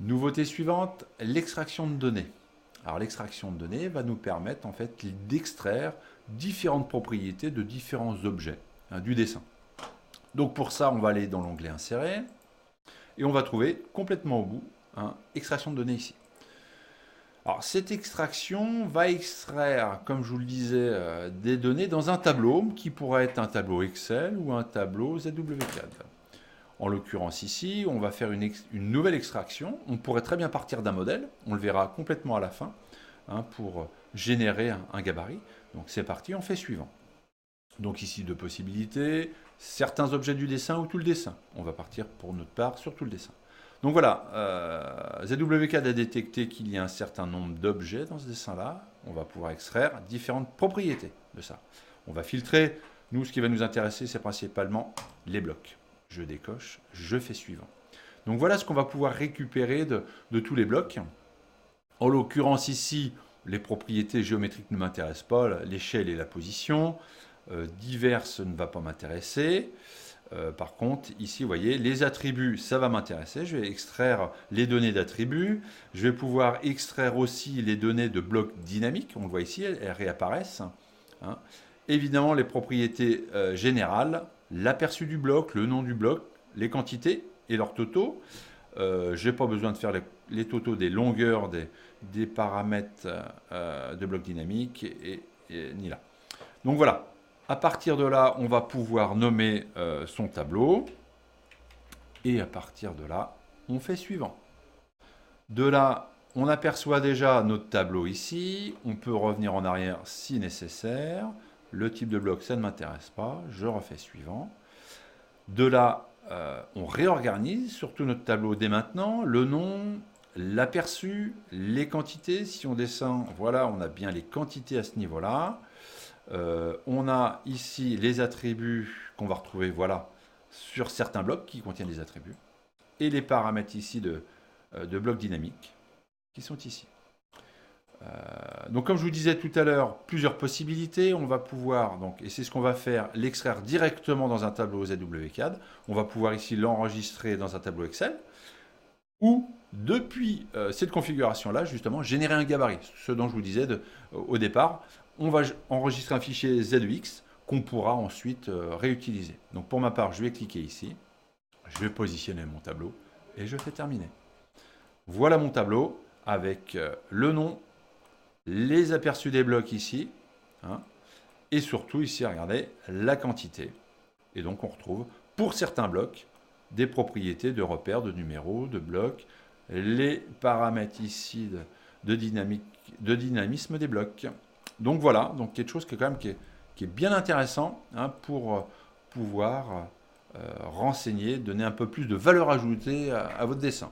Nouveauté suivante, l'extraction de données. Alors l'extraction de données va nous permettre en fait d'extraire différentes propriétés de différents objets du dessin. Donc pour ça, on va aller dans l'onglet Insérer et on va trouver complètement au bout extraction de données ici. Alors cette extraction va extraire, comme je vous le disais, des données dans un tableau qui pourrait être un tableau Excel ou un tableau ZWCAD. En l'occurrence ici, on va faire une nouvelle extraction. On pourrait très bien partir d'un modèle, on le verra complètement à la fin, pour générer un gabarit. Donc c'est parti, on fait suivant. Donc ici deux possibilités, certains objets du dessin ou tout le dessin. On va partir pour notre part sur tout le dessin. Donc voilà, ZWCAD a détecté qu'il y a un certain nombre d'objets dans ce dessin-là. On va pouvoir extraire différentes propriétés de ça. On va filtrer. Nous, ce qui va nous intéresser, c'est principalement les blocs. Je décoche, je fais suivant. Donc voilà ce qu'on va pouvoir récupérer de tous les blocs. En l'occurrence ici, les propriétés géométriques ne m'intéressent pas, l'échelle et la position. Diverses ne va pas m'intéresser. Par contre, ici, vous voyez, les attributs, ça va m'intéresser. Je vais extraire les données d'attributs. Je vais pouvoir extraire aussi les données de blocs dynamiques. On le voit ici, elles réapparaissent. Évidemment, les propriétés générales, l'aperçu du bloc, le nom du bloc, les quantités et leurs totaux. Je n'ai pas besoin de faire les totaux des longueurs des paramètres de blocs dynamiques ni là. Donc voilà. À partir de là, on va pouvoir nommer son tableau. Et à partir de là, on fait suivant. De là, on aperçoit déjà notre tableau ici. On peut revenir en arrière si nécessaire. Le type de bloc, ça ne m'intéresse pas. Je refais suivant. De là, on réorganise surtout notre tableau dès maintenant. Le nom, l'aperçu, les quantités. Si on descend, voilà, on a bien les quantités à ce niveau-là. On a ici les attributs qu'on va retrouver voilà, sur certains blocs qui contiennent des attributs. Et les paramètres ici de blocs dynamiques qui sont ici. Donc comme je vous disais tout à l'heure, plusieurs possibilités. On va pouvoir, donc, et c'est ce qu'on va faire, l'extraire directement dans un tableau ZWCAD. On va pouvoir ici l'enregistrer dans un tableau Excel. Ou depuis cette configuration-là, justement, générer un gabarit. Ce dont je vous disais au départ. On va enregistrer un fichier ZEX qu'on pourra ensuite réutiliser. Donc pour ma part, je vais cliquer ici. Je vais positionner mon tableau et je fais terminer. Voilà mon tableau avec le nom, les aperçus des blocs ici, et surtout ici, regardez, la quantité. Et donc on retrouve, pour certains blocs, des propriétés de repères, de numéros, de blocs, les paramètres ici de dynamisme des blocs. Donc voilà, donc quelque chose qui est quand même qui est bien intéressant pour pouvoir renseigner, donner un peu plus de valeur ajoutée à votre dessin.